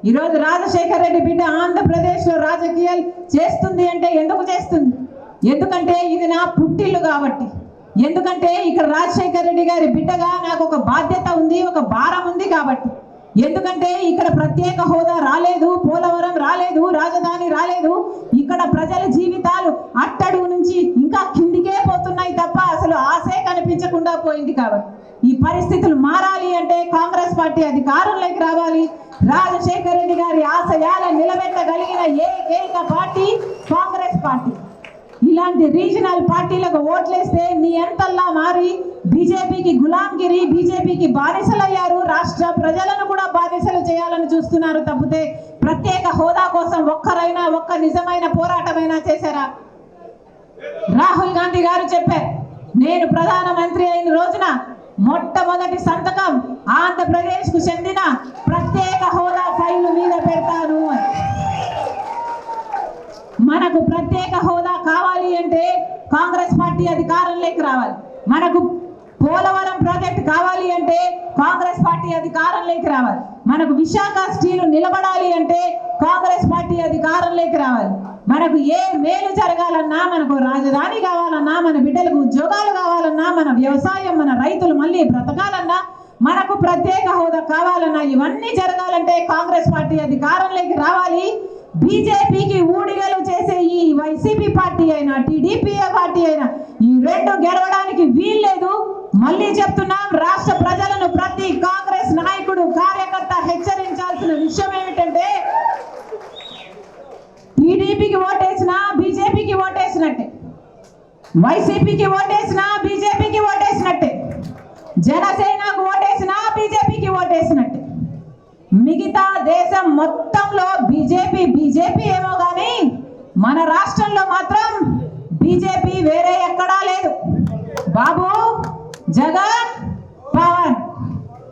ఈరోజు రాజశేఖర రెడ్డి బిడ్డ ఆంధ్రప్రదేశ్లో రాజకీయాలు చేస్తుంది అంటే ఎందుకు చేస్తుంది? ఎందుకంటే ఇది నా పుట్టిల్లు కాబట్టి. ఎందుకంటే ఇక్కడ రాజశేఖర రెడ్డి గారి బిడ్డగా నాకు ఒక బాధ్యత ఉంది, ఒక భారం ఉంది కాబట్టి. ఎందుకంటే ఇక్కడ ప్రత్యేక హోదా రాలేదు, పోలవరం రాలేదు, రాజధాని రాలేదు. ఇక్కడ ప్రజల జీవితాలు అట్టడుగు నుంచి ఇంకా కిందికే పోతున్నాయి తప్ప అసలు ఆశే కనిపించకుండా పోయింది కాబట్టి ఈ పరిస్థితులు మారాలి అంటే కాంగ్రెస్ పార్టీ అధికారంలోకి రావాలి. రాజశేఖర రెడ్డి గారి ఆశయాలను నిలబెట్టగలిగిన ఏకైక పార్టీ కాంగ్రెస్ పార్టీ. ఇలాంటి రీజనల్ పార్టీలకు ఓట్లేస్తే నీ ఎంతల్లా మారి బీజేపీకి గులాంగిరి, బీజేపీకి బానిసలయ్యారు. రాష్ట్ర ప్రజలను కూడా బానిసలు చేయాలని చూస్తున్నారు తప్పితే ప్రత్యేక హోదా కోసం ఒక్కరైనా ఒక్క నిజమైన పోరాటమైనా చేశారా? రాహుల్ గాంధీ గారు చెప్పారు, నేను ప్రధానమంత్రి అయిన రోజున మొట్టమొదటి సంతకం ఆంధ్రప్రదేశ్ కు చెందిన ప్రత్యేక హోదా ఫైలు మీద పెడతాను అని. మనకు ప్రత్యేక హోదా కావాలి అంటే కాంగ్రెస్ పార్టీ అధికారంలోకి రావాలి. మనకు పోలవరం ప్రాజెక్ట్ కావాలి అంటే కాంగ్రెస్ పార్టీ అధికారంలోకి రావాలి. మనకు విశాఖ స్టీల్ నిలబడాలి అంటే కాంగ్రెస్ పార్టీ అధికారంలోకి రావాలి. మనకు ఏ మేలు జరగాలన్నా, మనకు రాజధాని కావాలన్నా, మన బిడ్డలకు ఉద్యోగాలు కావాలన్నా, మన వ్యవసాయం, మన రైతులు మళ్ళీ బ్రతకాలన్నా, మనకు ప్రత్యేక హోదా కావాలన్నా, ఇవన్నీ జరగాలంటే కాంగ్రెస్ పార్టీ అధికారంలోకి రావాలి. బీజేపీకి ఊడిగలు చేసే ఈ వైసీపీ పార్టీ అయినా టీడీపీ పార్టీ అయినా ఈ రెండు గెలవడానికి వీల్లేదు. మళ్ళీ చెప్తున్నాం, రాష్ట్ర ప్రజలను ప్రతి కాంగ్రెస్ నాయకుడు, కార్యకర్త హెచ్చరించాల్సిన విషయం ఏమిటంటే టీడీపీకి ఓటేసినా బీజేపీకి ఓటేసినట్టే, వైసీపీకి ఓటేసినా బీజేపీకి ఓటేసినట్టే, జనసేనకు ఓటేసినా బీజేపీకి ఓటేసినట్టే. మిగతా దేశం మొత్తంలో బీజేపీ ఏమో కానీ మన రాష్ట్రంలో మాత్రం బీజేపీ వేరే ఎక్కడా లేదు. బాబు జగన్